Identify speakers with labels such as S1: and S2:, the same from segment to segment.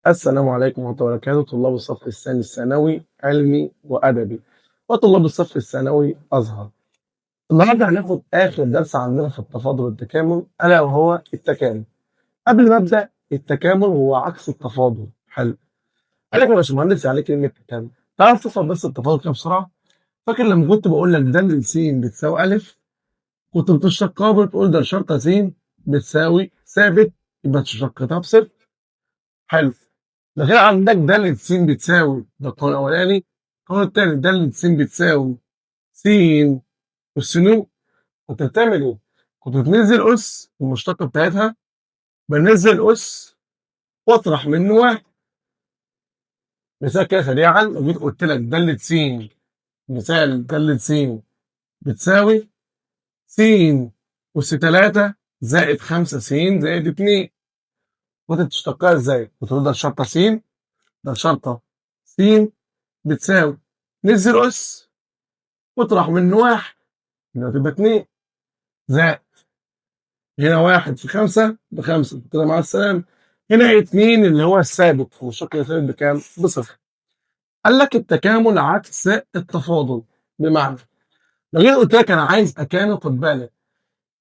S1: السلام عليكم ورحمة الله وبركاته. طلاب الصف الثاني الثانوي علمي وأدبي وطلاب الصف الثانوي أزهر. النهارده هناخد آخر درس عندنا في التفاضل والتكامل ألا وهو التكامل. قبل ما أبدأ، التكامل هو عكس التفاضل. حلو. قال لك يا باشمهندس يعني إيه كلمة تكامل؟ تعرف تفهم بس التفاضل كده بسرعة؟ فاكر لما كنت بقول لك د س بتساوي ألف، كنت بتشتقها بتقول ده شرطة س بتساوي ثابت، يبقى شقتها بصفر. حلو. ده كده عندك د س بتساوي، ده القانون الاولاني. القانون التاني د س بتساوي س والسينو. كنت بتعمل ايه؟ كنت بتنزل اس المشتقه بتاعتها، بنزل اس واطرح منه واحد. مثال كده سريعا، لو جيت قلت لك د س، مثال د س بتساوي س اس 3 زائد 5 س زائد 2. كنت بتشتقها ازاي؟ كنت تقول ده شرطه س، ده شرطه س بتساوي، نزل اس واطرح منه واحد، يبقى تبقى 2 زائد، هنا واحد في 5 ب5 كده مع السلامه. هنا 2 اللي هو الثابت، والشق الثابت بكام؟ بصفر. قال لك التكامل عكس التفاضل. بمعنى لو جيت قلت لك انا عايز اكامل، خد بالك،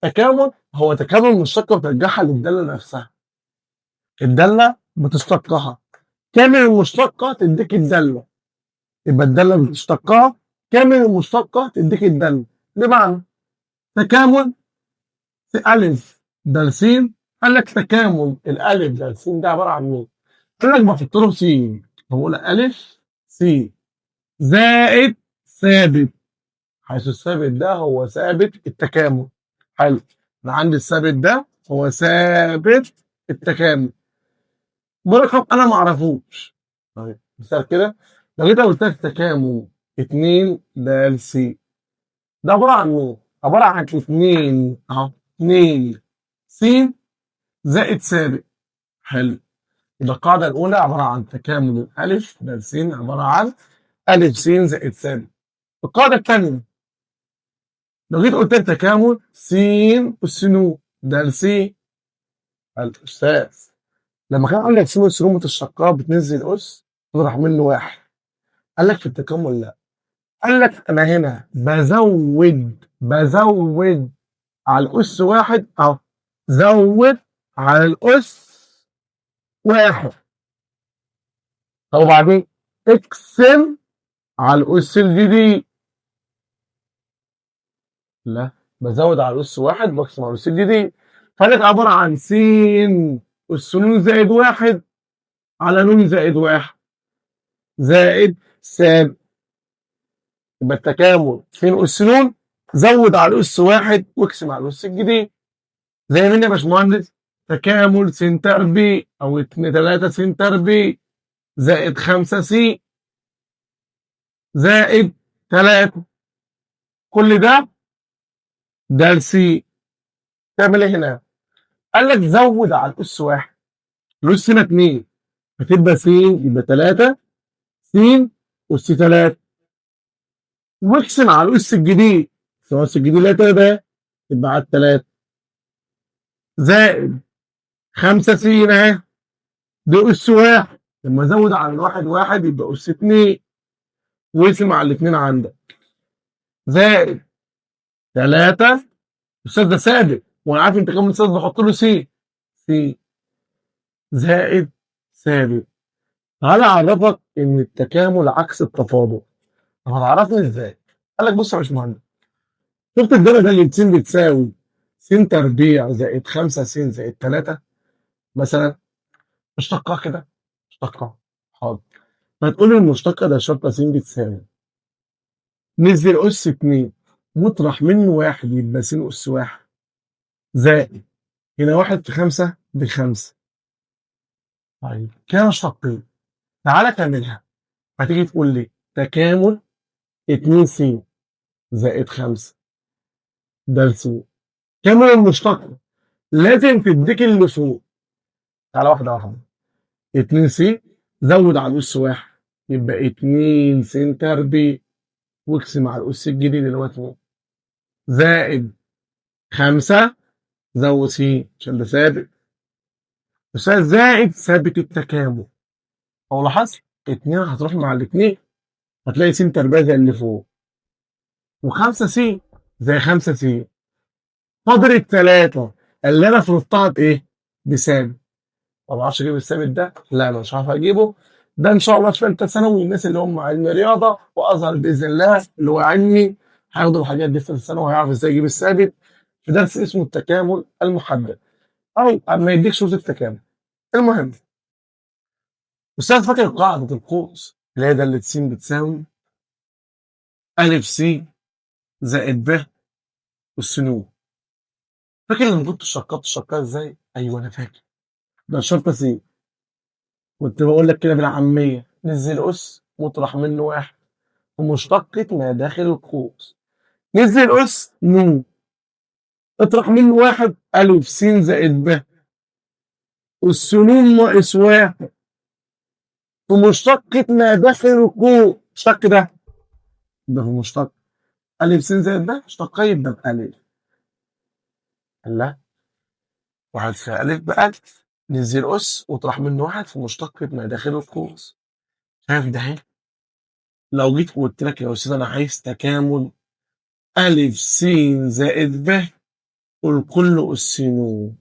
S1: تكامل هو تكامل مشتقه بترجعها للداله نفسها. الداله بتشتقها، كامل المشتقه تديك الداله، يبقى الداله بتشتقها، كامل المشتقه تديك الداله. بمعنى تكامل في ألف د س، قال لك تكامل الألف د س ده عبارة عن مين؟ قال لك بحط له س، بقول ألف س زائد ثابت، حيث الثابت ده هو ثابت التكامل. حلو. أنا عندي الثابت ده هو ثابت التكامل برقم أنا ما أعرفوش. طيب مثال كده، لو جيت قلت لك تكامل 2 د س، ده عبارة عن مين؟ عبارة عن 2 أهو، 2 س زائد ثابت. حلو. يبقى القاعدة الأولى عبارة عن تكامل الألف د س عبارة عن ألف س زائد ثابت. القاعدة الثانية، لو جيت قلت لك تكامل س والسينو د س، الأستاذ لما كان عندك س والسينو متشققة بتنزل أس تطرح منه واحد. قال لك في التكامل لا، قال لك أنا هنا بزود على الأس واحد أهو، زود على الأس واحد. طب وبعدين اقسم على الأس الجديد. لا، بزود على الأس واحد بقسم على الأس الجديد. فلك عبارة عن س أس ن زائد واحد على ن زائد واحد زائد سالب. يبقى التكامل س أس ن، زود على الأس واحد واقسم على الأس الجديد. زي مين يا باشمهندس؟ تكامل س تربيع أو 3 س تربيع زائد 5 س زائد 3. كل ده د س. تعمل ايه هنا؟ قال لك زود على الأس واحد، الأس هنا 2 هتبقى س، يبقى 3 س أس 3، واقسم على الأس الجديد، سواء الأس الجديد اللي هي 3 يبقى على 3 زائد 5 س اهي، دي أس واحد، لما ازود على الواحد واحد يبقى أس 2، واقسم على الاثنين عندك زائد 3. الأستاذ ده ثابت وأنا عارف أنت كام أستاذ بحط له س، س زائد ثابت. تعالى أعرفك إن التكامل عكس التفاضل. طب هتعرفني إزاي؟ قال لك بص يا باشمهندس، شفت الداله ده اللي س بتساوي س تربيع زائد 5 س زائد 3 مثلا، اشتقها كده، اشتقها. حاضر. فتقول المشتقه ده شرطه س بتساوي، نزل اس 2 مطرح منه واحد يبقى س اس واحد زائد، هنا واحد في 5 ب5. طيب كده اشتقين. تعالى كملها. هتيجي تقول لي تكامل 2 س زائد 5 د س، كامل المشتقه لازم تديك اللي فوق. تعالى واحده واحده. 2 س زود على الأس واحد يبقى 2 س تربيع، واقسم على الأس الجديد اللي هو 2 زائد 5 زود س عشان ده ثابت، بس زائد ثابت التكامل. أو لاحظت 2 هتروح مع ال2 هتلاقي س تربيع زي اللي فوق، و5 س زي 5 س. فاضل ال3 اللي أنا فرضتها بإيه؟ بثابت. ما بعرفش أجيب الثابت ده؟ لا أنا مش هاعرف أجيبه. ده إن شاء الله في ثالثة ثانوي الناس اللي هم علمي رياضة وأزهر بإذن الله اللي هو علمي هياخدوا الحاجات دي في ثالثة ثانوي وهيعرف إزاي يجيب الثابت في درس اسمه التكامل المحدد أو أما يديك شروط التكامل. المهم أستاذ فاكر قاعدة القوس اللي هي دالة س بتساوي أ س زائد ب والسينون. فاكر لما كنت شققتها ازاي؟ ايوه انا فاكر. ده الشرطه س كنت بقول لك كده بالعاميه نزل اس واطرح منه واحد ومشتقة ما داخل القوس. نزل اس ن اطرح منه واحد أ س زائد ب والسنون ناقص واحد ومشتقة ما داخل القوس. مشتق ده في مشتق أ س زائد ب مشتقة يبقى بألف. لا واحد في أ بألف نزل أس واطرح منه واحد في مشتقة ما داخل القوس. شايف ده اهي؟ لو جيت وقلت لك يا أستاذ أنا عايز تكامل أ س زائد ب والكل أس ن.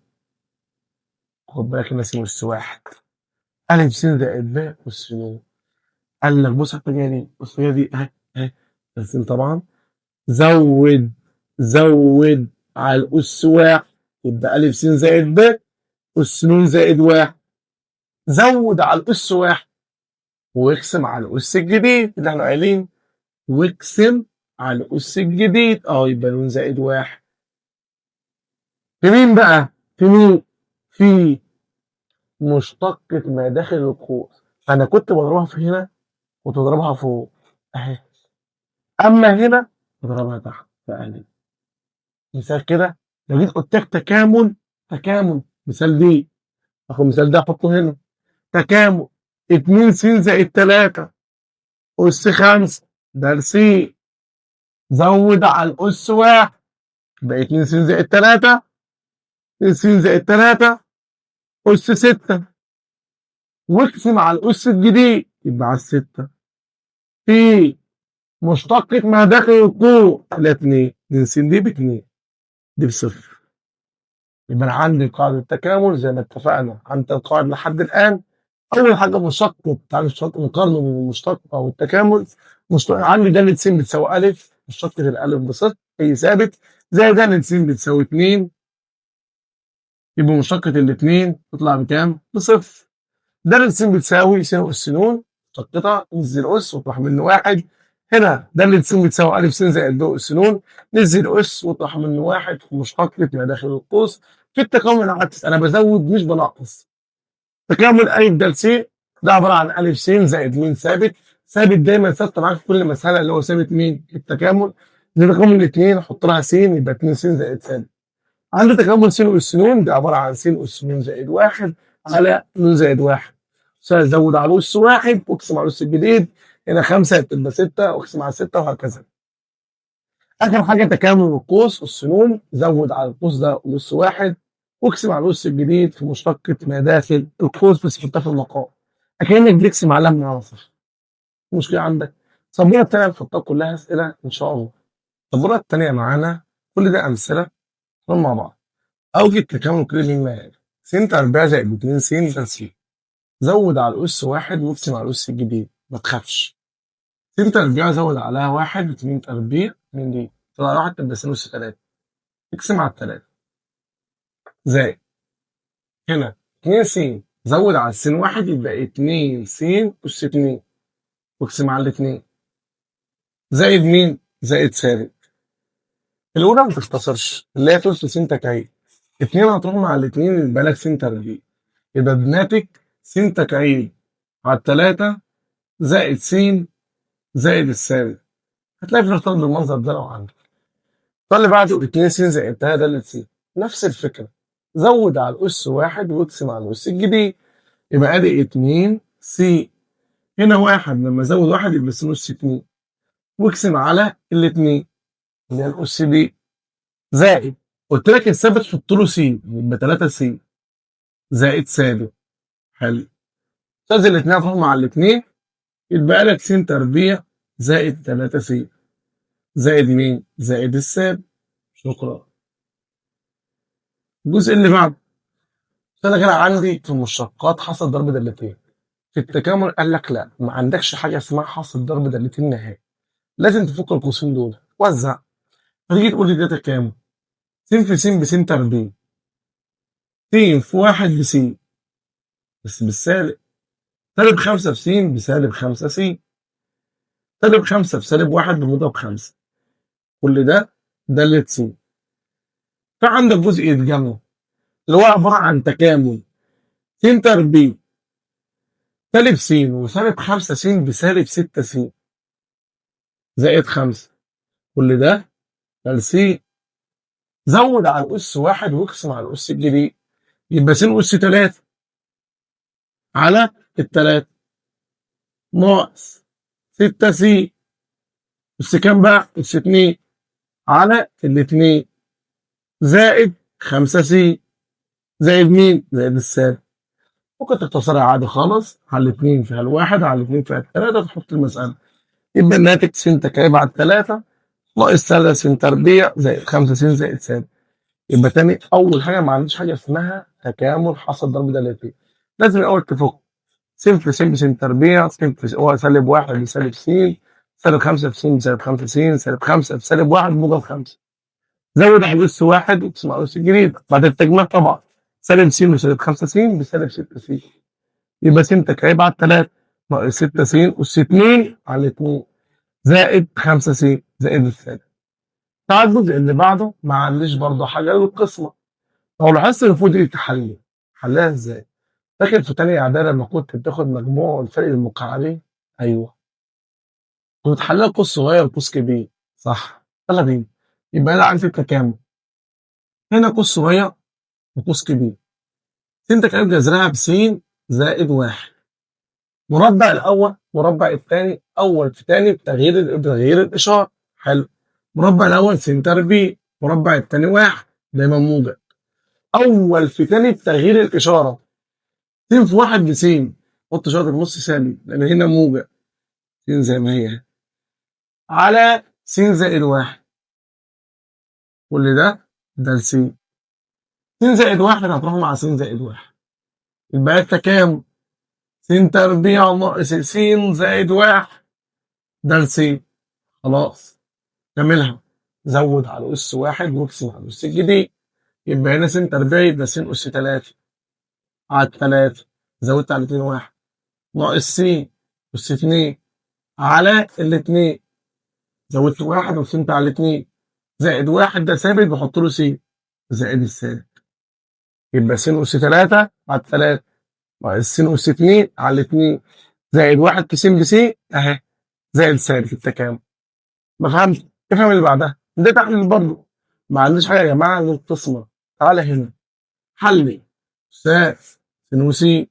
S1: خد بالك هنا س أس واحد أ س زائد ب أس ن. قال لك بص على الطريقة دي، بص الطريقة دي أهي أهي بس طبعا زود على الأس واحد يبقى أ س زائد ب أس ن زائد واحد. زود على الأس واحد واقسم على الأس الجديد اللي احنا قايلين واقسم على الأس الجديد يبقى ن زائد واحد. في مين بقى؟ في مين؟ في مشتقة ما داخل القوس. أنا كنت بضربها في هنا كنت بضربها فوق أهي، أما هنا بضربها تحت في ألف. مثال كده لو جيت قلت لك تكامل مثال دي آخد مثال ده أحطه هنا. تكامل 2 س زائد 3 أس 5 ده س زود على الأس واحد يبقى 2 س زائد 3 2 س زائد 3 أس 6 واقسم على الأس الجديد يبقى على الستة. في مشتقة ما داخل القوس لا 2 2 س دي ب2 دي بصفر. يبقى أنا عندي قاعدة التكامل زي ما اتفقنا عند القاعدة لحد الآن. أول حاجة مشتقة تعالى نقارن بين المشتقة والتكامل. عندي دالة س بتساوي أ مشتقة الألف بصفر أي ثابت زي دالة س بتساوي 2 يبقى مشتقة الاتنين تطلع بكام؟ بصفر. دالة س بتساوي س أس ن مشتقتها نزل أس واطرح منه واحد. هنا دالة س بتساوي أ س زائد ب أس ن نزل أس واطرح منه واحد مشتقة ما داخل القوس. في التكامل العكس أنا بزود مش بنقص. تكامل أ د س ده عبارة عن أ س زائد م ثابت. ثابت دايما ثابتة معاك في كل مسألة اللي هو ثابت مين؟ التكامل. دي تكامل الاثنين أحط لها س يبقى 2 س زائد ثابت. عندي تكامل س أس ن ده عبارة عن س أس ن زائد واحد على ن زائد واحد. ازود على أس واحد واقسم على الأس الجديد. هنا 5 تبقى 6 واقسم على 6 وهكذا. آخر حاجة تكامل القوس أس ن زود على القوس ده أس واحد واقسم على الأس الجديد في مشتقة ما داخل القوس بس حطها في المقام. أكنك بتقسم على من عناصر. مشكلة عندك. السبورة التانية هنحطها كلها أسئلة إن شاء الله. السبورة التانية معانا كل ده أمثلة مع بعض. أوجد تكامل كل مما يلي س تربيع زائد 2 س ده س. زود على الأس واحد واقسم على الأس الجديد ما تخافش. س تربيع زود عليها واحد 2 تربيع من دي طلع واحد تبقى س أس 3 اقسم على 3 زائد هنا 2 س زود على السين واحد يبقى 2 س أس 2 واقسم على الاتنين زائد مين؟ زائد ثابت. الأولى ما تختصرش اللي هي ثلث س تكعيب. 2 هتروح مع الاتنين يبقى لك س تربيع يبقى بناتج س تكعيب على 3 زائد س زائد الثابت. هتلاقي في الاختيار بالمنظر ده لو عندك. اللي بعده 2 س زائد 3 دالة س نفس الفكرة. زود على الأس واحد واقسم على الأس الجديد يبقى ادي 2 س. هنا واحد لما ازود واحد يبقى س أس 2 واقسم على الاتنين اللي هي الأس دي زائد قلت لك الثابت حط له س يبقى 3 س زائد ثابت. حلو. أستاذ الاتنين هتروح مع الاتنين، يتبقى لك س تربيع زائد 3 س زائد مين؟ زائد السالب. شكرا. الجزء اللي بعده، أنا كان عندي في المشتقات حاصل ضرب دالتين، في التكامل قال لك لا، ما عندكش حاجة اسمها حاصل ضرب دالتين نهائي، لازم تفك القوسين دول، وزع. فتيجي تقول لي ده تكامل، س في س بس تربيع، س في واحد بس بس بالسالب، سالب 5 في س بسالب 5 س، سالب 5 في سالب 1 بموجب 5، كل ده دالة س. فعندك جزء يتجمع اللي هو عبارة عن تكامل س تربيع سالب س وسالب 5 س بسالب 6 س زائد 5، كل ده دال س. زود على الأس 1 واقسم على الأس الجديد، يبقى س أس 3 على ال3 ناقص 6 س أس كام بقى؟ أس 2 على ال2 زائد 5 س زائد مين؟ زائد السالب. ممكن تختصرها عادي خالص، على الاثنين فيها الواحد على الاثنين فيها الثلاثة، تحط المسألة، يبقى الناتج س تكعيب على 3 ناقص 3 س تربيع زائد 5 س زائد سالب. يبقى تاني أول حاجة ما عنديش حاجة اسمها تكامل حاصل ضرب دالتين، لازم الأول تفك س في س بس تربيع، س في هو سالب 1 بسالب س، سالب 5 في س بسالب 5 س، سالب 5 في سالب 1 بموجب 5. زود على الأس 1 واقسم على الأس الجديد بعد التجميع طبعا، سالب س وسالب 5 س بسالب 6 س، يبقى س تكعيب على 3 ناقص 6 س أس 2 على 2 زائد 5 س زائد السالب. تعال الجزء اللي بعده، ما عنديش برضه حاجة للقسمة. لو لاحظت المفروض دي تحلل، حلها ازاي؟ فاكر في تانية إعدادي لما كنت بتاخد مجموع والفرق المكعبين؟ أيوه، كنت بتحللها قوس صغير وقوس كبير، صح؟ يلا بينا. يبقى أنا عارف التكامل، هنا قوس صغير وقوس كبير، س تكعيب جذرها بس زائد 1، مربع الأول مربع الثاني أول في ثاني بتغيير الإشارة، حلو. مربع الأول س تربيع، مربع الثاني 1 دايما موجب، أول في ثاني بتغيير الإشارة، س في 1 بس، حط إشارة النص سالب لأن هنا موجب، س زي ما هي على س زائد 1، كل ده س. س زائد 1 هتروح مع س زائد 1، يبقى التكامل س تربيع ناقص س زائد 1 ده س. خلاص كملها، زود على أس 1 واقسم على الأس الجديد، يبقى هنا س تربيع يبقى س أس 3 على 3 زودت على 2 1 ناقص س أس 2 على ال2 زودت 1 وقسمت على 2 زائد 1 ده ثابت بحط له س زائد السالب، يبقى س أس 3 على 3 ناقص س أس 2 على 2 زائد 1 في س بس أهي زائد سالب في التكامل. ما فهمت؟ افهم اللي بعدها، ده تحليل برضه. ما عنديش حاجه يا جماعه للقسمه، تعالى هنا حلي ساس سينوسي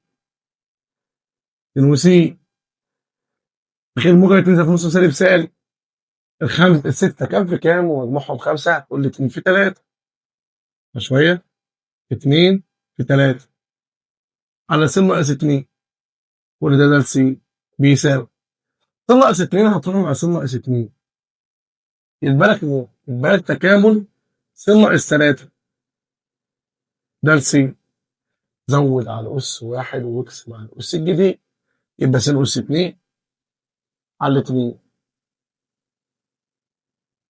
S1: سينوسي اخير موجب 2 في نص سالب سالب، الستة كام في كام ومجموعهم 5؟ هتقول لي 2 في 3 شويه، 2 في 3 على س ناقص 2، كل ده س بيساوي س ناقص 2 هتروح مع س ناقص 2، يبقى لك ايه؟ يبقى لك تكامل س ناقص 3 ده س. زود على أس 1 واقسم على الأس الجديد، يبقى س أس 2 على 2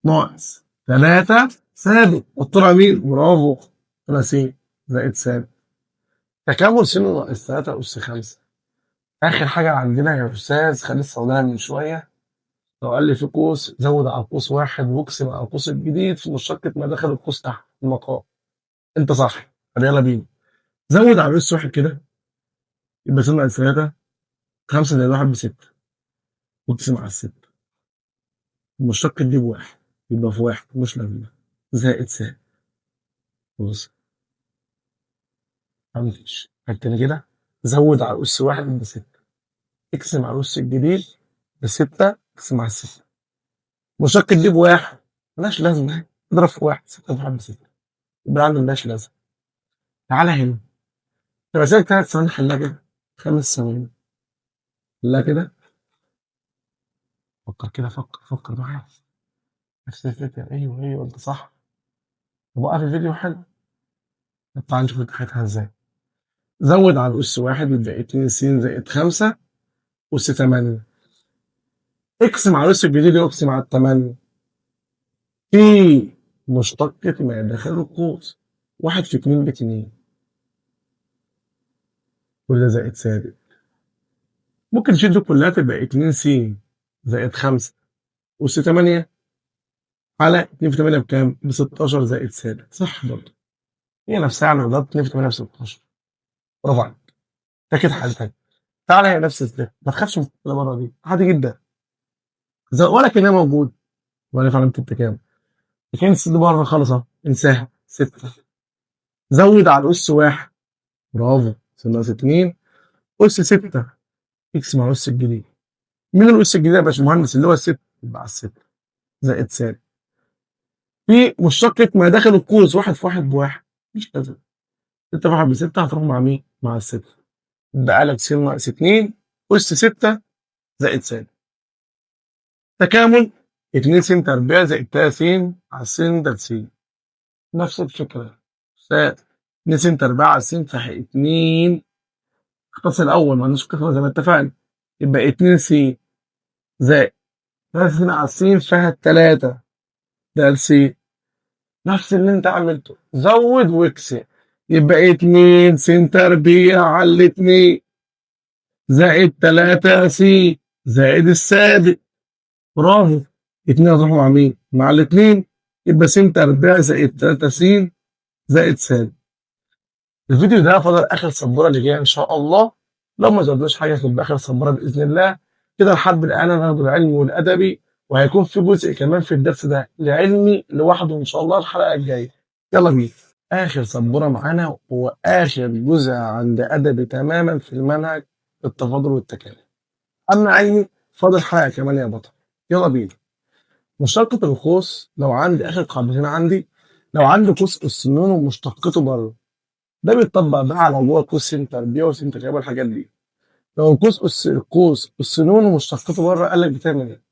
S1: ناقص 3 ثابت، والطلع مين؟ برافو، طلع س زائد ثابت. تكامل س ناقص 3 أس 5. آخر حاجة عندنا يا أستاذ خليل صونها من شوية، لو قال لي في قوس زود على القوس 1 واقسم على القوس الجديد في مشتقة ما داخل القوس تحت المقام. أنت صح، طب يلا بينا. زود على الأس 1 كده، يبقى س ناقص 3 5 زائد 1 ب6 واقسم على ال6، المشتق دي بواحد يبقى في 1 مش لازمة زائد سالب. بص مفيش حاجة تاني كده، زود على أس 1 ب6 اقسم على الأس الجديد ب6 اقسم على ال6، مشتق دي بواحد ملهاش لازمة، اضرب في 1 6 في 1 ب6 يبقى عندي ملهاش لازمة. تعالى هنا، طب أسألك 3 ثواني حلها كده، 5 ثواني، لا كده، فكر كده، فكر معايا. نفس الفكرة، أيوه أنت صح. طب وقف الفيديو حلو. طب تعالى نشوف فتحتها إزاي. زود على الأس واحد يبقى 2 س زائد 5 أس 8. اقسم على الأس الجديد واقسم على التمانية. في مشتقة ما داخل القوس، 1 في 2 ب2، كل ده زائد ثابت. ممكن تشيل دول كلها تبقى 2 س زائد 5 أس 8 على 2 في 8 بكام؟ ب 16 زائد ثابت، صح برضه. هي نفسها على ضرب 2 في 8 ب 16. برافو عليك. ده كده حل تاني. تعالى هي نفس الفكرة، ما تخافش من اللي بره دي، عادي جدا. ولا كأنها موجود، ولا في علامة التكامل. لكن الست دي بره خالص اهو، انساها 6. زود على الأس واحد، برافو، ناقص 2 أس 6 اكس مع الأس الجديد. مين الأس الجديد يا باشمهندس؟ اللي هو الست، يبقى على الست زائد ثابت. في مشتقة ما داخل القوس، 1 في 1 بواحد، مش لازم. 6 في 1 ب6 هتروح مع مين؟ مع الستة. يبقى لك س ناقص 2 أس 6 زائد ثابت. تكامل 2 س تربيع زائد 3 س على س ده س. نفس الفكرة. س 2 س تربيع على س فح 2. اختصر الأول، ما عندوش كسرة زي ما اتفقنا. يبقى 2 س زائد 3 س على س فيها 3 ده س. نفس اللي انت عملته، زود واكسر. يبقى 2 س تربيع على 2 زائد 3 س زائد السادس. برافو. 2 هتروح مع مين؟ مع الاتنين. يبقى س تربيع زائد 3 س زائد سالب. الفيديو ده فضل اخر سبوره اللي جايه ان شاء الله. لو ما زودناش حاجه تبقى اخر سبوره باذن الله. كده لحد الان هناخد العلمي والادبي، وهيكون في جزء كمان في الدرس ده العلمي لوحده ان شاء الله الحلقه الجايه. يلا بينا. اخر سبوره معانا هو اخر جزء عند ادبي تماما في المنهج، التفاضل والتكامل. اما علمي فاضل حلقه كمان يا بطل. يلا بينا. مشتقة القوس، لو عندي اخر قاعدتين عندي، لو عندي قوس السنون ومشتقته بره، ده بيطبق بقى على جوه قوس س تربيع وس تكامل والحاجات دي. لو القوس السنون ومشتقته بره، قال لك بتعمل ايه؟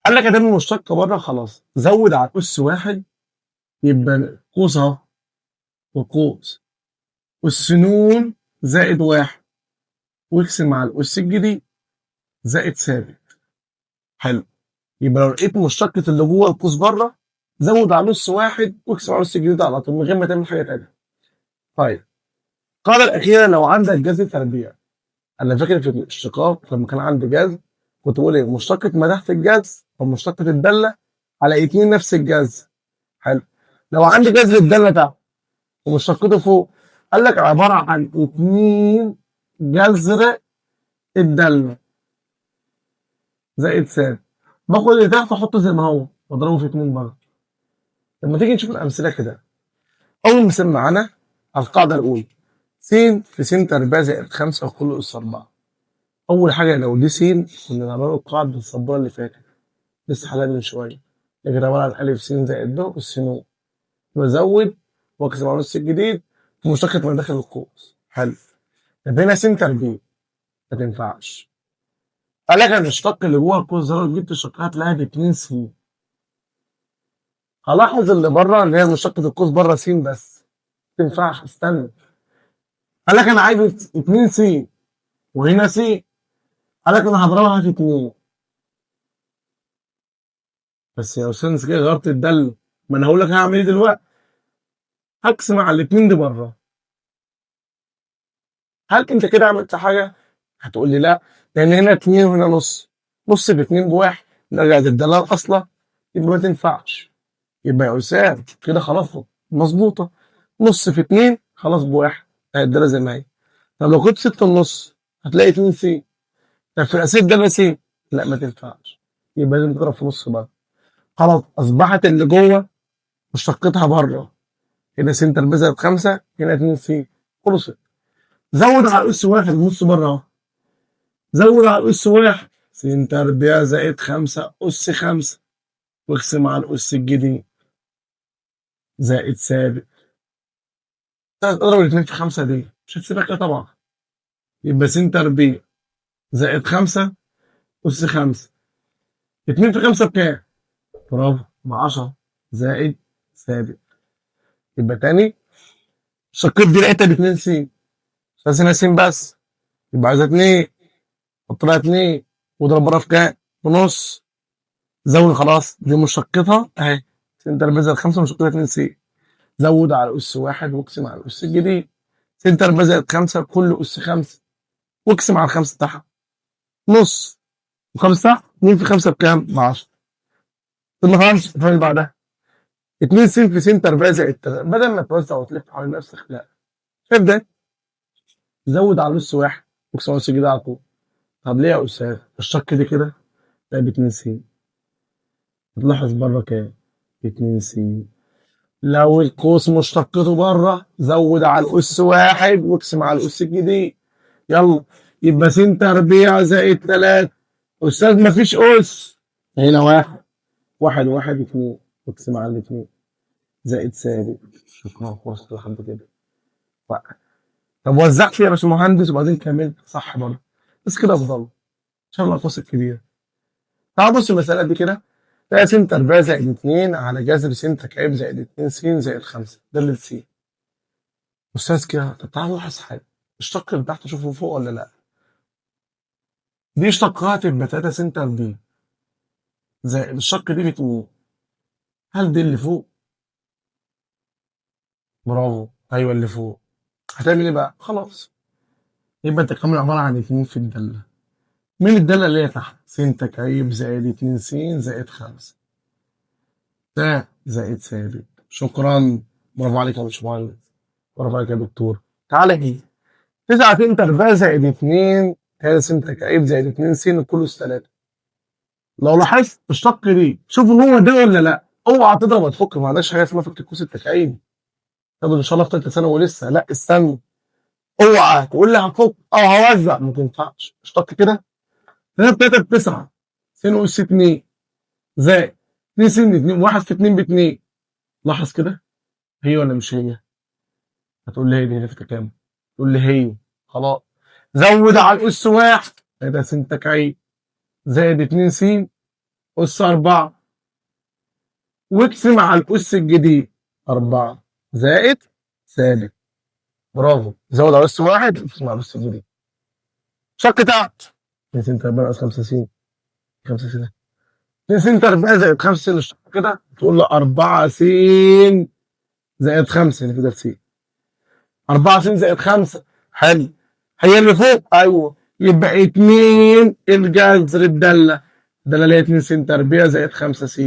S1: قال لك ادام المشتقه بره خلاص، زود على القوس واحد يبقى قوس اهو، وقوس والسنون زائد واحد، واقسم على الأس الجديد زائد ثابت. حلو. يبقى لو لقيت مشتقة اللي جوه القوس بره، زود على نص واحد واقسم على الأس الجديد على طول من غير ما تعمل حاجة تانية. طيب. القاعدة الأخيرة، لو عندك جذر تربيع. أنا فاكر في الاشتقاق لما كان عندي جذر، كنت بقول إيه؟ مشتقة ما تحت الجذر أو مشتقة الدالة على اتنين نفس الجذر. حلو. لو عندي جذر الدالة تحت ومشتقته فوق، قال لك عبارة عن اتنين جذر الدالة زائد ثابت. باخد اللي تحت احطه زي ما هو واضربه في 2 بره. لما تيجي نشوف الامثله كده، اول مثال معانا على القاعده الاولى، س في س تربيع زائد 5 وكل اس 4. اول حاجه لو دي س كنا نعمله القاعده السبوره اللي فاتت، لسه حلال من شويه، لكن عباره عن الف س زائد ب اس ن. بزود واكسب على النص الجديد ومشتقة من داخل القوس. حلو. طب هنا س تربيع ما تنفعش. قال لك هنشتق اللي جوه القوس ده، لو جبت الشقها هتلاقيها ب 2 س. هلاحظ اللي بره اللي هي مشتقة القوس بره س بس، ما تنفعش، استنى. قال لك انا عايز 2 س وهنا س، قال لك انا هضربها في 2. بس يا استاذ كده غيرت الدل. ما انا هقول لك هعمل ايه دلوقتي. هقسم على الاثنين دي بره. هل انت كده عملت حاجه؟ هتقول لي لا، لان هنا 2 وهنا نص. نص في 2 بواحد، نرجع للداله الاصلى، يبقى ما تنفعش. يبقى يا استاذ كده خلاص مظبوطه. نص في 2 خلاص بواحد، الداله زي ما هي. طب لو كنت 6 ونص هتلاقي 2 س. طب في الاساس ده س، لا ما تنفعش. يبقى لازم تضرب في نص بره. خلاص اصبحت اللي جوه مشتقتها بره. هنا س تربيزه ب5، هنا 2 س. خلصت. زود على الاس واحد النص بره اهو. زود على الاس واحد س تربيع زائد 5 اس 5، واقسم على الاس الجديد زائد ثابت. اضرب الاثنين في 5 دي مش هتسيبها كده طبعا. يبقى س تربيع زائد 5 أس 5. 2 في 5 بكام؟ برافو، ب10 زائد ثابت. يبقى تاني الشقيق دي لقيتها ب2 س، بس هنا س بس، يبقى عايزة 2. حط لها 2 واضرب برا في كام؟ بنص. زود خلاص دي مشقتها اهي، س تربيع زائد 5 مشقتها 2 س. زود على أس 1 واقسم على الأس الجديد. س تربيع زائد 5 كل أس 5 واقسم على ال5 بتاعها نص. و5 تحت، 2 في 5 بكام؟ ب10. ثم خلاص الفايل اللي بعدها 2 س في س تربيع زائد 3، بدل ما توزع وتلف حوالين نفسك لا، شايف ده؟ زود على الأس 1 واقسم على الأس الجديد على طول. طب ليه يا أستاذ؟ الشق دي كده بقى ب2 س، هتلاحظ بره كام؟ 2 س. لو القوس مشتقته بره زود على الأس 1 واقسم على الأس الجديد. يلا يبقى س تربيع زائد 3. أستاذ مفيش أس، هنا 1 1 1 2 واقسم على الاتنين زائد ثابت. شكرا، وصلت لحد كده. طب وزعت يا باشمهندس وبعدين كملت صح برضه، بس كده أفضل عشان الأقواس الكبيرة. تعال بص المسألة دي كده، تلاقي س تربيع زائد 2 على جذر س تكعيب زائد 2 س زائد 5 ده اللي س. أستاذ كده، طب تعال نلاحظ حاجة، الشق اللي تحت شوفه فوق ولا لأ؟ دي اشتقاها تبقى 3 س تربيع زائد الشق دي ب2. هل دي اللي فوق؟ برافو، أيوه اللي فوق. هتعمل إيه بقى؟ خلاص يبقى التكامل عبارة عن 2 في الدالة. مين الدالة اللي هي تحت؟ س تكعيب زائد 2 س زائد 5 ده زائد ثابت. شكرا، برافو عليك يا باشمهندس، برافو عليك يا دكتور. تعالى هنا 9 س تربيع زائد 2 هي س تكعيب زائد 2 س كله اس 3. لو لاحظت الشق دي شوف هو ده ولا لا، اوعى تضرب وتفك، ما عندكش حاجه اسمها فك القوس التكعيبي. طب ان شاء الله في ثالثه ثانوي ولسه، لا استنى، اوعى تقول لي هفك او هوزع، ما تنفعش. اشتق كده 3 ب 9 س اس 2 زائد 2 س 2 1 في 2 ب 2. لاحظ كده هي ولا مش هي؟ هتقول لي هي دي هنا في تكامل، تقول لي هي. خلاص زود على الاس 1 3 س تكعيب زائد 2 س اس 4 واقسم على الاس الجديد 4 زائد ثابت. برافو، زود على اس 1 واقسم على الاس الجديد. شق تحت 2 س تربيع ناقص 5 س 5 س 2 س تربيع زائد 5 س الشق كده تقول له 4 س زائد 5 اللي في ده س. 4 س زائد 5 حلو، هي اللي فوق ايوه، يبقى 2 الجذر الداله، الداله اللي هي 2 س تربيع زائد 5 س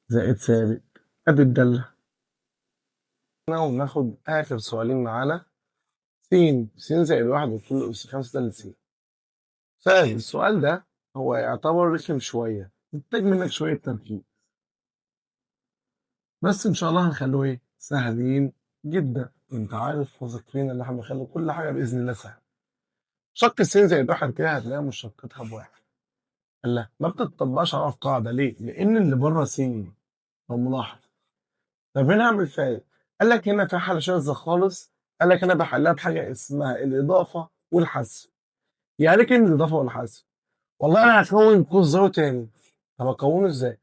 S1: زائد ثابت. ادي الداله. وناخد اخر سؤالين معانا. س س زائد 1 وكل اس 5 ده س. سهل السؤال ده، هو يعتبر رخم شويه، محتاج منك شويه تركيز، بس ان شاء الله هنخلوه ايه سهلين جدا. انت عارف وذاكرين اللي احنا بنخلي كل حاجه باذن الله سهله. شق س زائد 1 كده هتلاقيها مشتقتها بواحد. لا ما بتطبقش على القاعده ليه؟ لان اللي بره س لو ملاحظ. طب هنا اعمل فيها ايه؟ قال لك هنا في حاله شاذه خالص، قال لك انا بحلها بحاجه اسمها الاضافه والحذف. يعني ايه كلمه الاضافه والحذف؟ والله انا هكون قوس زاويه تاني. طب اكونه ازاي؟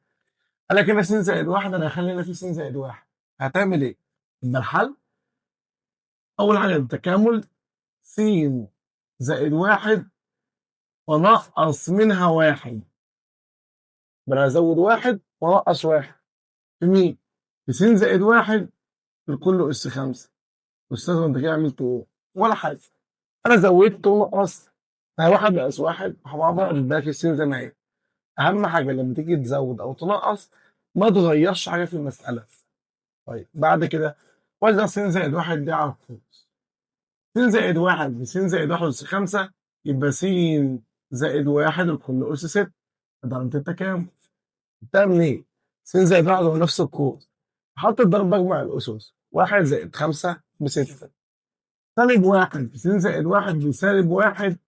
S1: قال لك هنا س زائد 1 انا هخلي هنا في س زائد 1. هتعمل ايه؟ يبقى الحل اول حاجه التكامل س زائد 1 ونقص منها 1. يبقى انا هزود 1 ونقص 1 في مين؟ في س زائد 1 الكل اس 5. استاذ انت كده عملت ايه؟ ولا حاجه، انا زودت ونقصت. ما هي 1 ناقص 1 مع بعض الباقي السين زي ما هي. اهم حاجه لما تيجي تزود او تنقص ما تغيرش حاجه في المساله. طيب بعد كده وزع س زائد 1 دي على القوس. س زائد 1 بس زائد 1 اس 5 يبقى س زائد 1 الكل اس 6. ده انت التكامل ده منين؟ س زائد 1 هو نفس القوس، حط الضرب مجمع الاسس 1 زائد 5 ب6. سالب 1 في س زائد 1 بسالب 1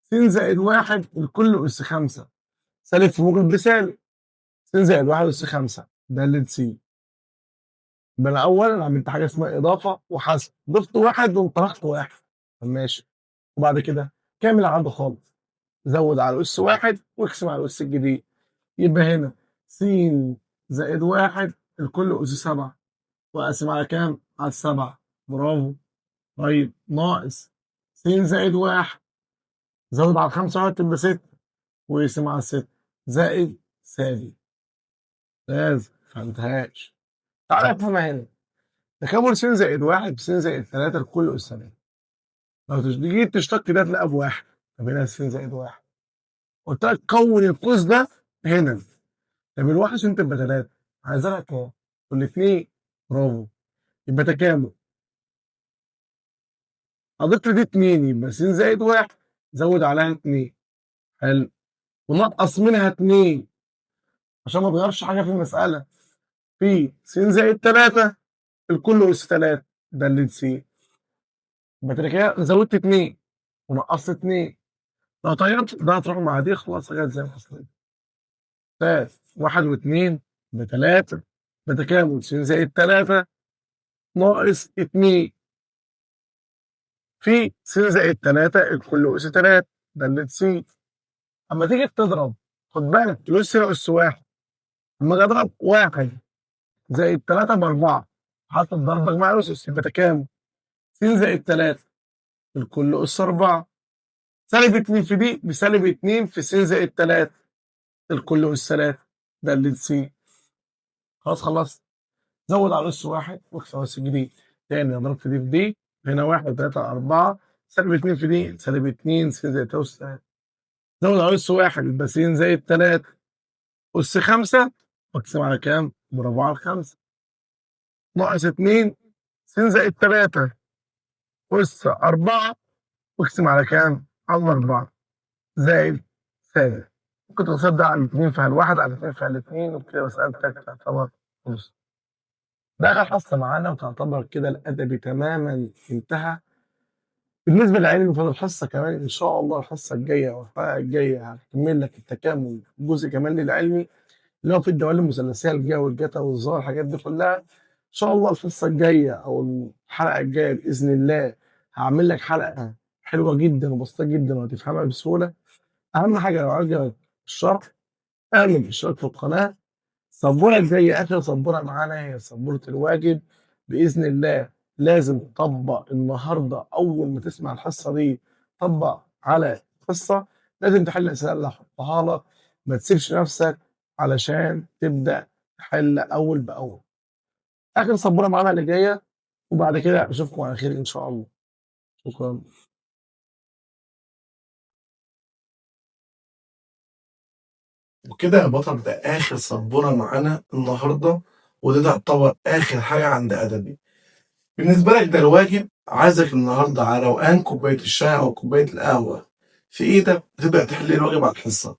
S1: س زائد 1 الكل اس 5. سالب في موجب بسالب، س زائد 1 اس 5 ده اللي س. يبقى انا اولا عملت حاجه اسمها اضافه وحذف، ضفت 1 وانطرحت 1. طب ماشي، وبعد كده كامل العدد خالص، زود على الأس واحد واقسم على الأس الجديد، يبقى هنا س زائد واحد الكل أس 7 وأقسم على كام؟ على ال7. برافو. طيب ناقص س زائد واحد زود على ال5 واحد تبقى 6 واقسم على ال6 زائد سالب. لازم مفهمتهاش. تعالى افهمها هنا. تكامل س زائد واحد بس زائد 3 الكل أس 3. لو جيت تشتق ده تلاقيها بواحد، طب هنا س زائد واحد. قلت لك كون القوس ده هنا. طب الواحد عشان تبقى 3 عايزها كام؟ تقول لي 2. برافو. يبقى تكامل. اضيف لي دي 2 يبقى س زائد واحد زود عليها 2. حلو. ونقص منها 2 عشان ما تغيرش حاجه في المساله. في س زائد 3 الكل أس 3 ده اللي س. يبقى كده زودت 2 ونقصت 2. لو طيرت ده هتروح مع دي خلاص حاجات زي ما حصلت. واحد و2 ب3 بتكامل س زائد 3 ناقص 2 في س زائد 3 الكل أس 3 ده اللي س. اما تيجي تضرب خد بالك الأس هنا أس واحد. اما اجي اضرب واحد زائد 3 ب4 حاطط ضربك مع الأسس يبقى تكامل س زائد 3 الكل أس 4 سالب 2 في دي بسالب 2 في س زائد 3 الكل أس 3 ده اللي س. خلاص خلصت. زود على الأس واحد واكسر الأس الجديد. تاني ضربت في دي في دي هنا 1 3 4 سالب 2 في دي سالب 2 س زائد 3 أس 3. زود على الأس واحد يبقى س زائد 3 أس 5 واقسم على كام؟ برافو على الخمسة. ناقص 2 س زائد 3 أس 4 واقسم على كام؟ على 4 زائد سالب. ممكن تقسم ده على الاثنين فعل واحد على الاثنين فعل اثنين وكده مسألتك تعتبر خلص. ده آخر حصة معانا وتعتبر كده الأدبي تماما انتهى. بالنسبة للعلم فاضل حصة كمان إن شاء الله الحصة الجاية والحلقة الجاية هكمل لك التكامل جزء كمان للعلمي اللي هو في الدوال المثلثية الجا والجتا والظاهر الحاجات دي كلها. إن شاء الله الحصة الجاية أو الحلقة الجاية بإذن الله هعمل لك حلقة حلوة جدا وبسيطة جدا وهتفهمها بسهولة. أهم حاجة لو عجبك الشرح اعمل اشتراك في القناة. السبورة الجاية آخر سبورة معانا هي سبورة الواجب بإذن الله. لازم تطبق النهاردة أول ما تسمع الحصة دي طبق على القصة. لازم تحل الأسئلة اللي هحطها لك. ما تسيبش نفسك علشان تبدأ تحل أول بأول. آخر سبورة معانا اللي جاية وبعد كده أشوفكم على خير إن شاء الله. شكرا. وكده يا بطل ده آخر سبورة معانا النهاردة وده تعتبر آخر حاجة عند أدبي. بالنسبة لك ده الواجب. عايزك النهاردة على روقان كوباية الشاي أو كوباية القهوة في إيدك وتبدأ تحل الواجب على الحصة.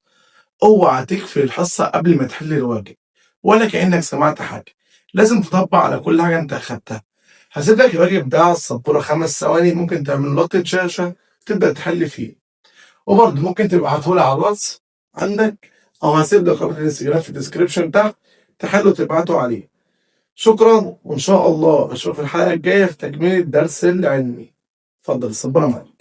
S1: اوعى تقفل الحصة قبل ما تحل الواجب ولا كأنك سمعت حاجة. لازم تطبق على كل حاجة أنت أخدتها. هسيب لك الواجب ده على السبورة 5 ثواني ممكن تعمل لقطة شاشة تبدأ تحل فيه. وبرضه ممكن تبعتهولي على الواتس عندك أو هسيب لك رابط الانستجرام في الديسكريبشن تحت تحله وتبعته عليه. شكرا وإن شاء الله أشوفك الحلقة الجاية في تكميل الدرس العلمي. اتفضل السبورة معاك.